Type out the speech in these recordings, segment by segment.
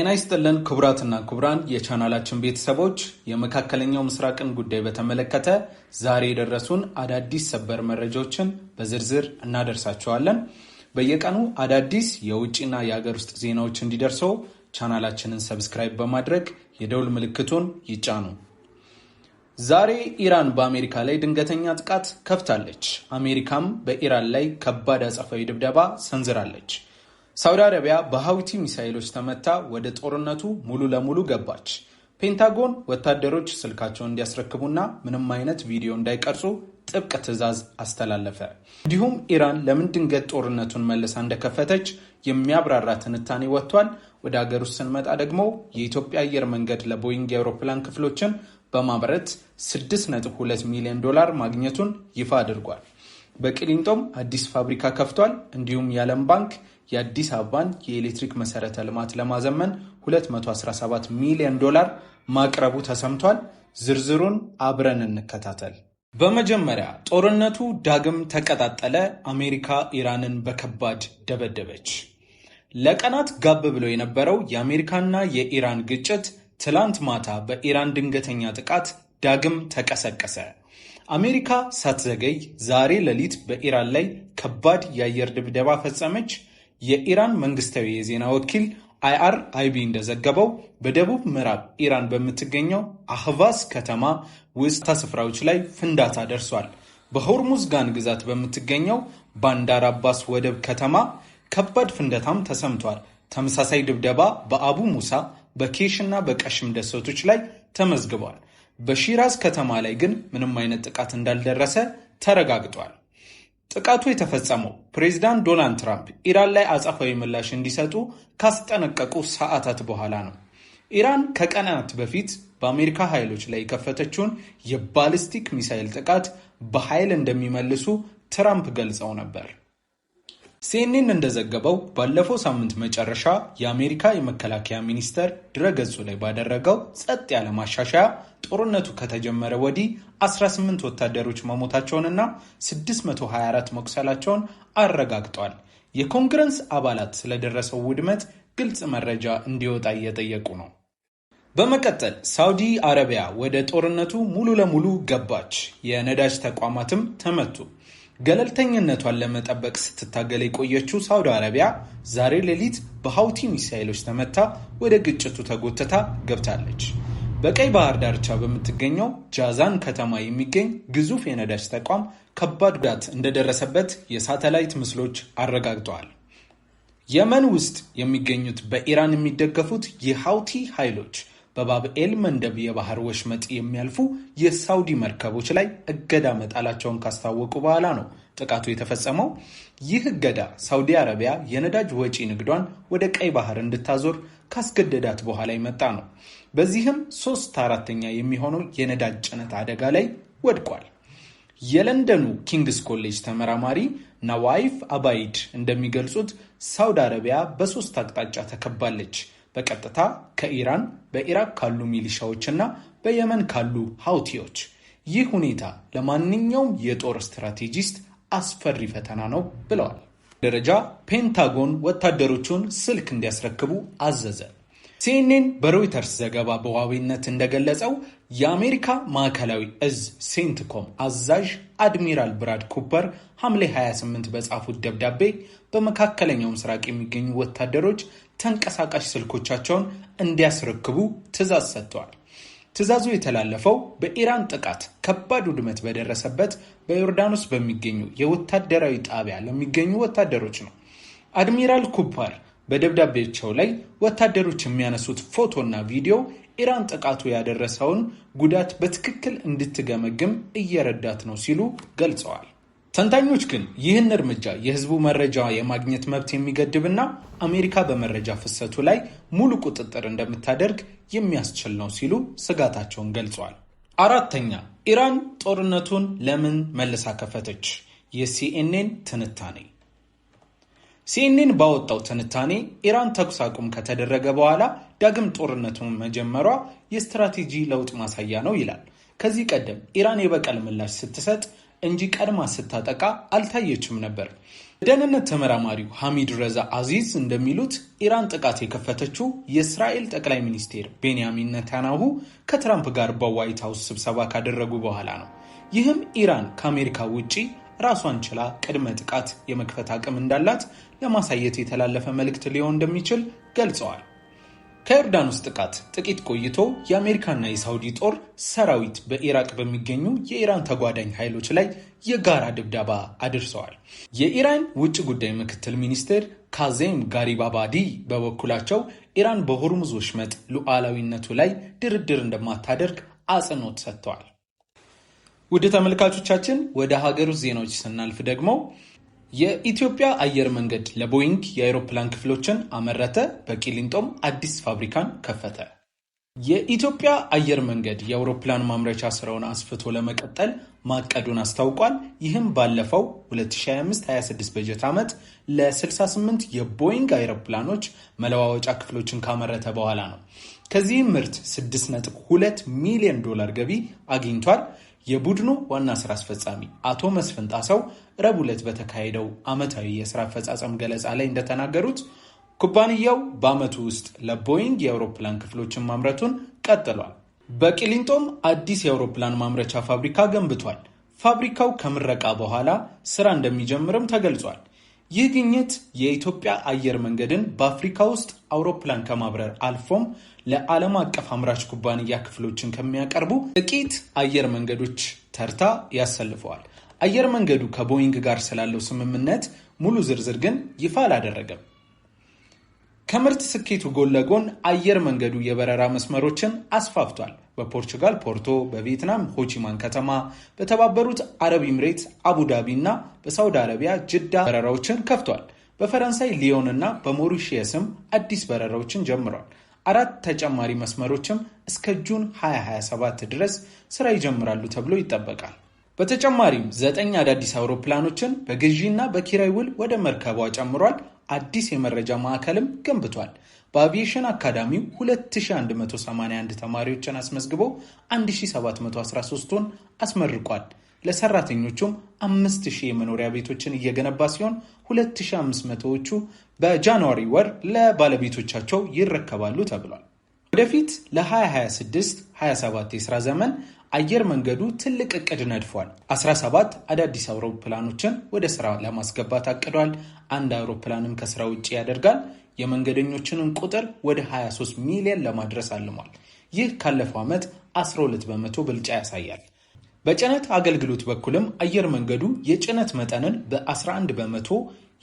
ጤና ይስጥልን ክቡራትና ክቡራን የቻናላችን ቤተሰቦች የመካከለኛው ምስራቅን ጉዳይ በተመለከተ ዛሬ የደረሱን አዳዲስ ሰበር መረጃዎችን በዝርዝር እናደርሳቸዋለን። በየቀኑ አዳዲስ የውጭና የሀገር ውስጥ ዜናዎች እንዲደርሰው ቻናላችንን ሰብስክራይብ በማድረግ የደውል ምልክቱን ይጫኑ። ዛሬ ኢራን በአሜሪካ ላይ ድንገተኛ ጥቃት ከፍታለች። አሜሪካም በኢራን ላይ ከባድ አጸፋዊ ድብደባ ሰንዝራለች። ሳውዲ አረቢያ በሃውቲ ሚሳኤሎች ተመታ ወደ ጦርነቱ ሙሉ ለሙሉ ገባች። ፔንታጎን ወታደሮች ስልካቸውን እንዲያስረክቡና ምንም አይነት ቪዲዮ እንዳይቀርጹ ጥብቅ ትዕዛዝ አስተላለፈ። እንዲሁም ኢራን ለምን ድንገት ጦርነቱን መልሳ እንደከፈተች የሚያብራራ ትንታኔ ወጥቷል። ወደ ሀገር ውስጥ ስንመጣ ደግሞ የኢትዮጵያ አየር መንገድ ለቦይንግ የአውሮፕላን ክፍሎችን በማምረት $6.2 ሚሊዮን ማግኘቱን ይፋ አድርጓል። በቅሊንጦም አዲስ ፋብሪካ ከፍቷል። እንዲሁም የዓለም ባንክ የአዲስ አበባን የኤሌክትሪክ መሰረተ ልማት ለማዘመን $217 ሚሊዮን ማቅረቡ ተሰምቷል። ዝርዝሩን አብረን እንከታተል። በመጀመሪያ ጦርነቱ ዳግም ተቀጣጠለ። አሜሪካ ኢራንን በከባድ ደበደበች። ለቀናት ጋብ ብሎ የነበረው የአሜሪካና የኢራን ግጭት ትላንት ማታ በኢራን ድንገተኛ ጥቃት ዳግም ተቀሰቀሰ። አሜሪካ ሳትዘገይ ዛሬ ሌሊት በኢራን ላይ ከባድ የአየር ድብደባ ፈጸመች። የኢራን መንግስታዊ የዜና ወኪል IRIB እንደዘገበው በደቡብ ምዕራብ ኢራን በምትገኘው አህቫዝ ከተማ ውስጥ ስፍራዎች ላይ ፍንዳታ ደርሷል። በሆርሙዝ ጋን ግዛት በምትገኘው ባንዳር አባስ ወደብ ከተማ ከባድ ፍንዳታም ተሰምቷል። ተመሳሳይ ድብደባ በአቡ ሙሳ በኬሽ እና በቀሽም ደሴቶች ላይ ተመዝግቧል። በሺራዝ ከተማ ላይ ግን ምንም አይነት ጥቃት እንዳልደረሰ ተረጋግጧል። ጥቃቱ የተፈጸመው ፕሬዚዳንት ዶናልድ ትራምፕ ኢራን ላይ አጸፋዊ ምላሽ እንዲሰጡ ካስጠነቀቁ ሰዓታት በኋላ ነው። ኢራን ከቀናት በፊት በአሜሪካ ኃይሎች ላይ የከፈተችውን የባሊስቲክ ሚሳይል ጥቃት በኃይል እንደሚመልሱ ትራምፕ ገልጸው ነበር። ሲኤንኤን እንደዘገበው ባለፈው ሳምንት መጨረሻ የአሜሪካ የመከላከያ ሚኒስቴር ድረገጹ ላይ ባደረገው ጸጥ ያለ ማሻሻያ ጦርነቱ ከተጀመረ ወዲህ 18 ወታደሮች መሞታቸውንና 624 መቁሰላቸውን አረጋግጧል። የኮንግረስ አባላት ስለደረሰው ውድመት ግልጽ መረጃ እንዲወጣ እየጠየቁ ነው። በመቀጠል ሳውዲ አረቢያ ወደ ጦርነቱ ሙሉ ለሙሉ ገባች። የነዳጅ ተቋማትም ተመቱ። ገለልተኝነቷን ለመጠበቅ ስትታገል የቆየችው ሳውዲ አረቢያ ዛሬ ሌሊት በሃውቲ ሚሳኤሎች ተመታ ወደ ግጭቱ ተጎትታ ገብታለች። በቀይ ባህር ዳርቻ በምትገኘው ጃዛን ከተማ የሚገኝ ግዙፍ የነዳጅ ተቋም ከባድ ጉዳት እንደደረሰበት የሳተላይት ምስሎች አረጋግጠዋል። የመን ውስጥ የሚገኙት በኢራን የሚደገፉት የሃውቲ ኃይሎች በባብኤል መንደብ የባህር ወሽመጥ የሚያልፉ የሳውዲ መርከቦች ላይ እገዳ መጣላቸውን ካስታወቁ በኋላ ነው ጥቃቱ የተፈጸመው። ይህ እገዳ ሳውዲ አረቢያ የነዳጅ ወጪ ንግዷን ወደ ቀይ ባህር እንድታዞር ካስገደዳት በኋላ የመጣ ነው። በዚህም 3/4 የሚሆነው የነዳጅ ጭነት አደጋ ላይ ወድቋል። የለንደኑ ኪንግስ ኮሌጅ ተመራማሪ ናዋይፍ አባይድ እንደሚገልጹት ሳውዲ አረቢያ በ3 አቅጣጫ ተከባለች። በቀጥታ ከኢራን፣ በኢራቅ ካሉ ሚሊሻዎችና በየመን ካሉ ሃውቲዎች። ይህ ሁኔታ ለማንኛውም የጦር ስትራቴጂስት አስፈሪ ፈተና ነው ብለዋል። ደረጃ ፔንታጎን ወታደሮቹን ስልክ እንዲያስረክቡ አዘዘ። ሲኤንኤን በሮይተርስ ዘገባ በዋቢነት እንደገለጸው የአሜሪካ ማዕከላዊ እዝ ሴንትኮም አዛዥ አድሚራል ብራድ ኩፐር ሐምሌ 28 በጻፉት ደብዳቤ በመካከለኛው ምስራቅ የሚገኙ ወታደሮች ተንቀሳቃሽ ስልኮቻቸውን እንዲያስረክቡ ትዕዛዝ ሰጥተዋል። ትዕዛዙ የተላለፈው በኢራን ጥቃት ከባድ ውድመት በደረሰበት በዮርዳኖስ በሚገኙ የወታደራዊ ጣቢያ ለሚገኙ ወታደሮች ነው። አድሚራል ኩፐር በደብዳቤያቸው ላይ ወታደሮች የሚያነሱት ፎቶና ቪዲዮ ኢራን ጥቃቱ ያደረሰውን ጉዳት በትክክል እንድትገመግም እየረዳት ነው ሲሉ ገልጸዋል። ተንታኞች ግን ይህን እርምጃ የህዝቡ መረጃ የማግኘት መብት የሚገድብና አሜሪካ በመረጃ ፍሰቱ ላይ ሙሉ ቁጥጥር እንደምታደርግ የሚያስችል ነው ሲሉ ስጋታቸውን ገልጸዋል። አራተኛ ኢራን ጦርነቱን ለምን መልሳ ከፈተች? የሲኤንኤን ትንታኔ። ሲኤንኤን ባወጣው ትንታኔ ኢራን ተኩስ አቁም ከተደረገ በኋላ ዳግም ጦርነቱን መጀመሯ የስትራቴጂ ለውጥ ማሳያ ነው ይላል። ከዚህ ቀደም ኢራን የበቀል ምላሽ ስትሰጥ እንጂ ቀድማ ስታጠቃ አልታየችም ነበር። የደህንነት ተመራማሪው ሐሚድ ረዛ አዚዝ እንደሚሉት ኢራን ጥቃት የከፈተችው የእስራኤል ጠቅላይ ሚኒስቴር ቤንያሚን ኔታንያሁ ከትራምፕ ጋር በዋይት ሃውስ ስብሰባ ካደረጉ በኋላ ነው። ይህም ኢራን ከአሜሪካ ውጪ ራሷን ችላ ቅድመ ጥቃት የመክፈት አቅም እንዳላት ለማሳየት የተላለፈ መልእክት ሊሆን እንደሚችል ገልጸዋል። ከዮርዳኖስ ጥቃት ጥቂት ቆይቶ የአሜሪካና የሳውዲ ጦር ሰራዊት በኢራቅ በሚገኙ የኢራን ተጓዳኝ ኃይሎች ላይ የጋራ ድብደባ አድርሰዋል። የኢራን ውጭ ጉዳይ ምክትል ሚኒስትር ካዜም ጋሪባባዲ በበኩላቸው ኢራን በሆርሙዝ ወሽመጥ ሉዓላዊነቱ ላይ ድርድር እንደማታደርግ አጽንኦት ሰጥተዋል። ውድ ተመልካቾቻችን ወደ ሀገር ውስጥ ዜናዎች ስናልፍ ደግሞ የኢትዮጵያ አየር መንገድ ለቦይንግ የአውሮፕላን ክፍሎችን አመረተ። በቂሊንጦም አዲስ ፋብሪካን ከፈተ። የኢትዮጵያ አየር መንገድ የአውሮፕላን ማምረቻ ስራውን አስፍቶ ለመቀጠል ማቀዱን አስታውቋል። ይህም ባለፈው 2025-26 በጀት ዓመት ለ68 የቦይንግ አውሮፕላኖች መለዋወጫ ክፍሎችን ካመረተ በኋላ ነው። ከዚህም ምርት $6.2 ሚሊዮን ገቢ አግኝቷል። የቡድኑ ዋና ስራ አስፈጻሚ አቶ መስፍን ጣሰው ረቡዕ ዕለት በተካሄደው ዓመታዊ የስራ አፈጻጸም ገለጻ ላይ እንደተናገሩት ኩባንያው በዓመቱ ውስጥ ለቦይንግ የአውሮፕላን ክፍሎችን ማምረቱን ቀጥሏል። በቂሊንጦም አዲስ የአውሮፕላን ማምረቻ ፋብሪካ ገንብቷል። ፋብሪካው ከምረቃ በኋላ ስራ እንደሚጀምርም ተገልጿል። ይህ ግኝት የኢትዮጵያ አየር መንገድን በአፍሪካ ውስጥ አውሮፕላን ከማብረር አልፎም ለዓለም አቀፍ አምራች ኩባንያ ክፍሎችን ከሚያቀርቡ ጥቂት አየር መንገዶች ተርታ ያሰልፈዋል። አየር መንገዱ ከቦይንግ ጋር ስላለው ስምምነት ሙሉ ዝርዝር ግን ይፋ አላደረገም። ከምርት ስኬቱ ጎን ለጎን አየር መንገዱ የበረራ መስመሮችን አስፋፍቷል። በፖርቹጋል ፖርቶ፣ በቪየትናም ሆቺማን ከተማ፣ በተባበሩት አረብ ኤምሬት አቡዳቢ እና በሳውዲ አረቢያ ጅዳ በረራዎችን ከፍቷል። በፈረንሳይ ሊዮን እና በሞሪሺየስም አዲስ በረራዎችን ጀምሯል። 4 ተጨማሪ መስመሮችም እስከ ጁን 2027 ድረስ ስራ ይጀምራሉ ተብሎ ይጠበቃል። በተጨማሪም 9 አዳዲስ አውሮፕላኖችን በግዢና በኪራይ ውል ወደ መርከቧ ጨምሯል። አዲስ የመረጃ ማዕከልም ገንብቷል። በአቪዬሽን አካዳሚው 2181 ተማሪዎችን አስመዝግቦ 1713ቱን አስመርቋል። ለሰራተኞቹም 5000 የመኖሪያ ቤቶችን እየገነባ ሲሆን 2500ዎቹ በጃንዋሪ ወር ለባለቤቶቻቸው ይረከባሉ ተብሏል። ወደፊት ለ2026-27 የስራ ዘመን አየር መንገዱ ትልቅ እቅድ ነድፏል። 17 አዳዲስ አውሮፕላኖችን ወደ ስራ ለማስገባት አቅዷል። አንድ አውሮፕላንም ከስራ ውጭ ያደርጋል። የመንገደኞችንን ቁጥር ወደ 23 ሚሊዮን ለማድረስ አልሟል። ይህ ካለፈው ዓመት 12 በመቶ ብልጫ ያሳያል። በጭነት አገልግሎት በኩልም አየር መንገዱ የጭነት መጠንን በ11 በመቶ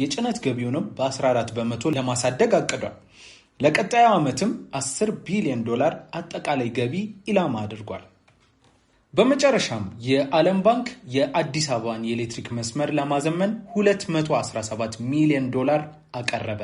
የጭነት ገቢውንም በ14 በመቶ ለማሳደግ አቅዷል። ለቀጣዩ ዓመትም $10 ቢሊዮን አጠቃላይ ገቢ ኢላማ አድርጓል። በመጨረሻም የዓለም ባንክ የአዲስ አበባን የኤሌክትሪክ መስመር ለማዘመን $217 ሚሊዮን አቀረበ።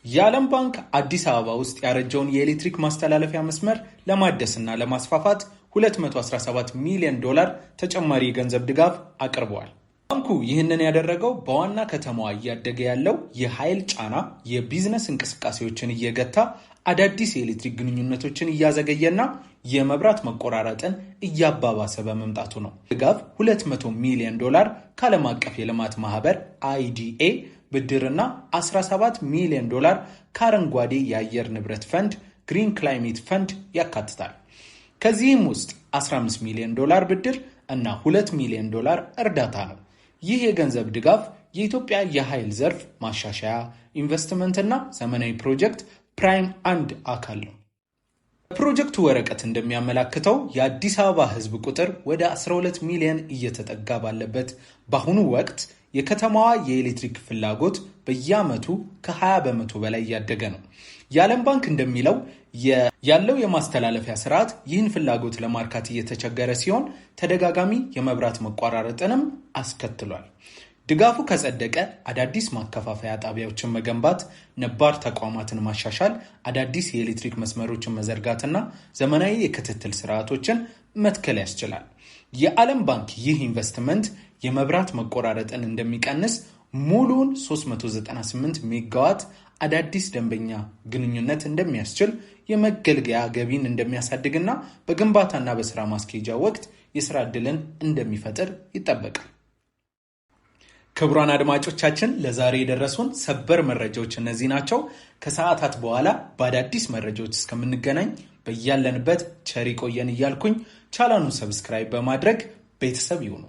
የዓለም ባንክ አዲስ አበባ ውስጥ ያረጀውን የኤሌክትሪክ ማስተላለፊያ መስመር ለማደስና ለማስፋፋት $217 ሚሊዮን ተጨማሪ የገንዘብ ድጋፍ አቅርበዋል። ባንኩ ይህንን ያደረገው በዋና ከተማዋ እያደገ ያለው የኃይል ጫና የቢዝነስ እንቅስቃሴዎችን እየገታ አዳዲስ የኤሌክትሪክ ግንኙነቶችን እያዘገየና የመብራት መቆራረጥን እያባባሰ በመምጣቱ ነው። ድጋፍ $200 ሚሊዮን ከዓለም አቀፍ የልማት ማህበር IDA ብድርና $17 ሚሊዮን ከአረንጓዴ የአየር ንብረት ፈንድ ግሪን ክላይሜት ፈንድ ያካትታል። ከዚህም ውስጥ $15 ሚሊዮን ብድር እና $2 ሚሊዮን እርዳታ ነው። ይህ የገንዘብ ድጋፍ የኢትዮጵያ የኃይል ዘርፍ ማሻሻያ ኢንቨስትመንትና ዘመናዊ ፕሮጀክት ፕራይም አንድ አካል ነው። ፕሮጀክቱ ወረቀት እንደሚያመላክተው የአዲስ አበባ ሕዝብ ቁጥር ወደ 12 ሚሊዮን እየተጠጋ ባለበት በአሁኑ ወቅት የከተማዋ የኤሌክትሪክ ፍላጎት በየዓመቱ ከ20 በመቶ በላይ እያደገ ነው። የዓለም ባንክ እንደሚለው ያለው የማስተላለፊያ ስርዓት ይህን ፍላጎት ለማርካት እየተቸገረ ሲሆን ተደጋጋሚ የመብራት መቋራረጥንም አስከትሏል። ድጋፉ ከጸደቀ አዳዲስ ማከፋፈያ ጣቢያዎችን መገንባት፣ ነባር ተቋማትን ማሻሻል፣ አዳዲስ የኤሌክትሪክ መስመሮችን መዘርጋትና ዘመናዊ የክትትል ስርዓቶችን መትከል ያስችላል። የዓለም ባንክ ይህ ኢንቨስትመንት የመብራት መቆራረጥን እንደሚቀንስ፣ ሙሉውን 398 ሜጋዋት አዳዲስ ደንበኛ ግንኙነት እንደሚያስችል፣ የመገልገያ ገቢን እንደሚያሳድግና በግንባታና በስራ ማስኬጃ ወቅት የስራ ዕድልን እንደሚፈጥር ይጠበቃል። ክቡራን አድማጮቻችን ለዛሬ የደረሱን ሰበር መረጃዎች እነዚህ ናቸው። ከሰዓታት በኋላ በአዳዲስ መረጃዎች እስከምንገናኝ በያለንበት ቸር ይቆየን እያልኩኝ ቻናሉን ሰብስክራይብ በማድረግ ቤተሰብ ይሁኑ።